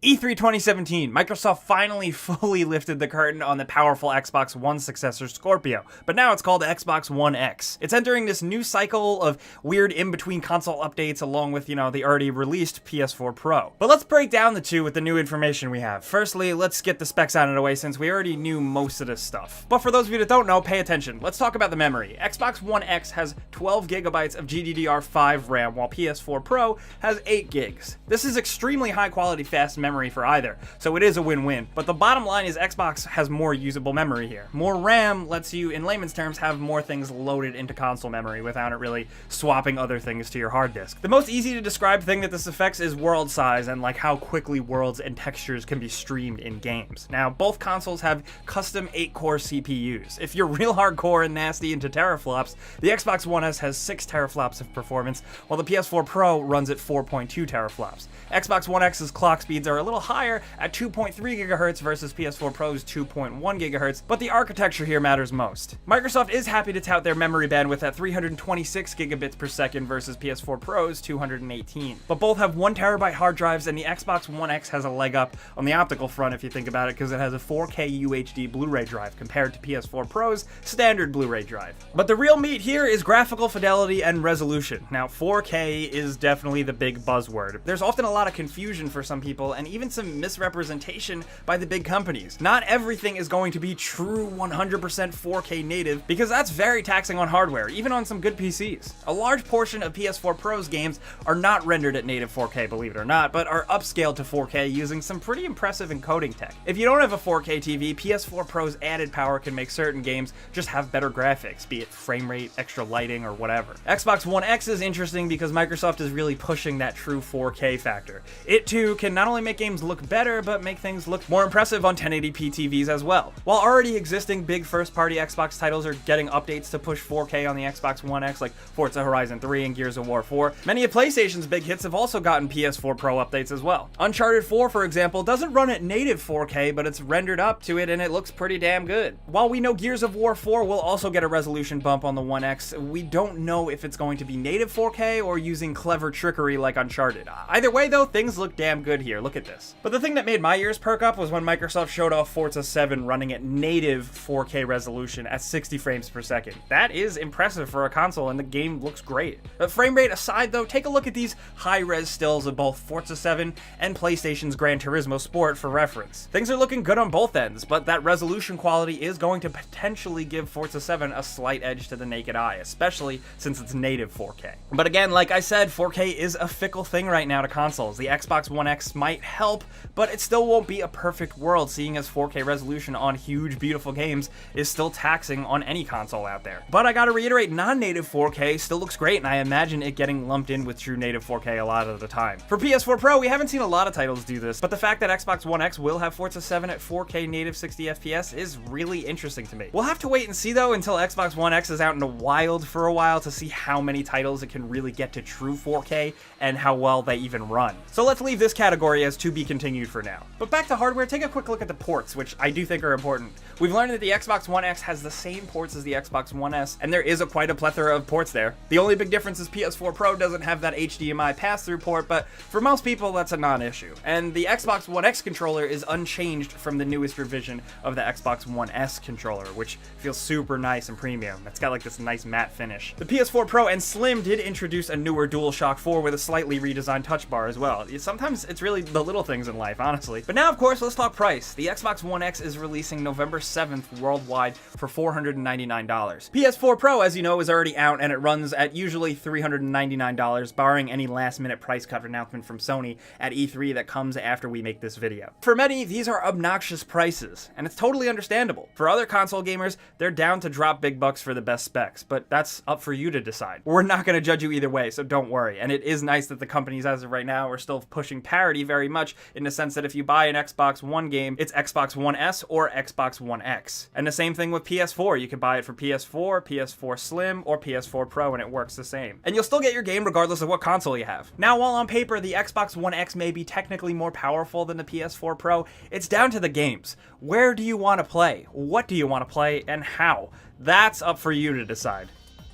E3 2017, Microsoft finally fully lifted the curtain on the powerful Xbox One successor Scorpio, but now it's called Xbox One X. It's entering this new cycle of weird in-between console updates along with, the already released PS4 Pro. But let's break down the two with the new information we have. Firstly, let's get the specs out of the way since we already knew most of this stuff. But for those of you that don't know, pay attention. Let's talk about the memory. Xbox One X has 12 gigabytes of GDDR5 RAM, while PS4 Pro has 8 gigs. This is extremely high quality fast memory for either, so it is a win-win. But the bottom line is Xbox has more usable memory here. More RAM lets you, in layman's terms, have more things loaded into console memory without it really swapping other things to your hard disk. The most easy to describe thing that this affects is world size and like how quickly worlds and textures can be streamed in games. Now, both consoles have custom 8-core CPUs. If you're real hardcore and nasty into teraflops, the Xbox One S has 6 teraflops of performance, while the PS4 Pro runs at 4.2 teraflops. Xbox One X's clock speeds are a little higher at 2.3 GHz versus PS4 Pro's 2.1 GHz, but the architecture here matters most. Microsoft is happy to tout their memory bandwidth at 326 gigabits per second versus PS4 Pro's 218. But both have 1TB hard drives, and the Xbox One X has a leg up on the optical front if you think about it, because it has a 4K UHD Blu-ray drive compared to PS4 Pro's standard Blu-ray drive. But the real meat here is graphical fidelity and resolution. Now, 4K is definitely the big buzzword. There's often a lot of confusion for some people, and even some misrepresentation by the big companies. Not everything is going to be true 100% 4K native, because that's very taxing on hardware, even on some good PCs. A large portion of PS4 Pro's games are not rendered at native 4K, believe it or not, but are upscaled to 4K using some pretty impressive encoding tech. If you don't have a 4K TV, PS4 Pro's added power can make certain games just have better graphics, be it frame rate, extra lighting, or whatever. Xbox One X is interesting because Microsoft is really pushing that true 4K factor. It too can not only make games look better, but make things look more impressive on 1080p TVs as well. While already existing big first-party Xbox titles are getting updates to push 4K on the Xbox One X, like Forza Horizon 3 and Gears of War 4, many of PlayStation's big hits have also gotten PS4 Pro updates as well. Uncharted 4, for example, doesn't run at native 4K, but it's rendered up to it and it looks pretty damn good. While we know Gears of War 4 will also get a resolution bump on the One X, we don't know if it's going to be native 4K or using clever trickery like Uncharted. Either way though, things look damn good here. Look at this. But the thing that made my ears perk up was when Microsoft showed off Forza 7 running at native 4K resolution at 60 frames per second. That is impressive for a console, and the game looks great. But frame rate aside though, take a look at these high-res stills of both Forza 7 and PlayStation's Gran Turismo Sport for reference. Things are looking good on both ends, but that resolution quality is going to potentially give Forza 7 a slight edge to the naked eye, especially since it's native 4K. But again, like I said, 4K is a fickle thing right now to consoles. The Xbox One X might help, but it still won't be a perfect world, seeing as 4K resolution on huge, beautiful games is still taxing on any console out there. But I gotta reiterate, non-native 4K still looks great, and I imagine it getting lumped in with true native 4K a lot of the time. For PS4 Pro, we haven't seen a lot of titles do this, but the fact that Xbox One X will have Forza 7 at 4K native 60 FPS is really interesting to me. We'll have to wait and see though until Xbox One X is out in the wild for a while to see how many titles it can really get to true 4K and how well they even run. So let's leave this category as to be continued for now. But back to hardware, take a quick look at the ports, which I do think are important. We've learned that the Xbox One X has the same ports as the Xbox One S, and there is quite a plethora of ports there. The only big difference is PS4 Pro doesn't have that HDMI pass-through port, but for most people that's a non-issue. And the Xbox One X controller is unchanged from the newest revision of the Xbox One S controller, which feels super nice and premium. It's got like this nice matte finish. The PS4 Pro and Slim did introduce a newer DualShock 4 with a slightly redesigned touch bar as well. Sometimes it's really the little things in life, honestly. But now, of course, let's talk price. The Xbox One X is releasing November 7th worldwide for $499. PS4 Pro, as you know, is already out, and it runs at usually $399, barring any last-minute price cut announcement from Sony at E3 that comes after we make this video. For many, these are obnoxious prices, and it's totally understandable. For other console gamers, they're down to drop big bucks for the best specs, but that's up for you to decide. We're not going to judge you either way, so don't worry. And it is nice that the companies, as of right now, are still pushing parity very much, in the sense that if you buy an Xbox One game, it's Xbox One S or Xbox One X. And the same thing with PS4. You can buy it for PS4, PS4 Slim, or PS4 Pro, and it works the same. And you'll still get your game regardless of what console you have. Now, while on paper, the Xbox One X may be technically more powerful than the PS4 Pro, it's down to the games. Where do you want to play? What do you want to play, and how? That's up for you to decide.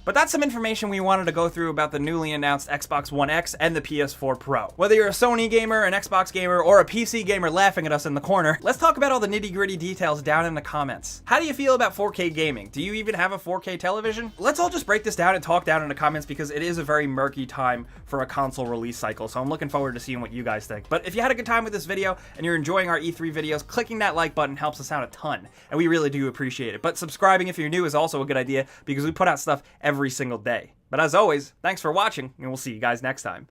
But that's some information we wanted to go through about the newly announced Xbox One X and the PS4 Pro. Whether you're a Sony gamer, an Xbox gamer, or a PC gamer laughing at us in the corner, let's talk about all the nitty-gritty details down in the comments. How do you feel about 4K gaming? Do you even have a 4K television? Let's all just break this down and talk down in the comments because it is a very murky time for a console release cycle, so I'm looking forward to seeing what you guys think. But if you had a good time with this video and you're enjoying our E3 videos, clicking that like button helps us out a ton, and we really do appreciate it. But subscribing if you're new is also a good idea because we put out stuff every single day. But as always, thanks for watching, and we'll see you guys next time.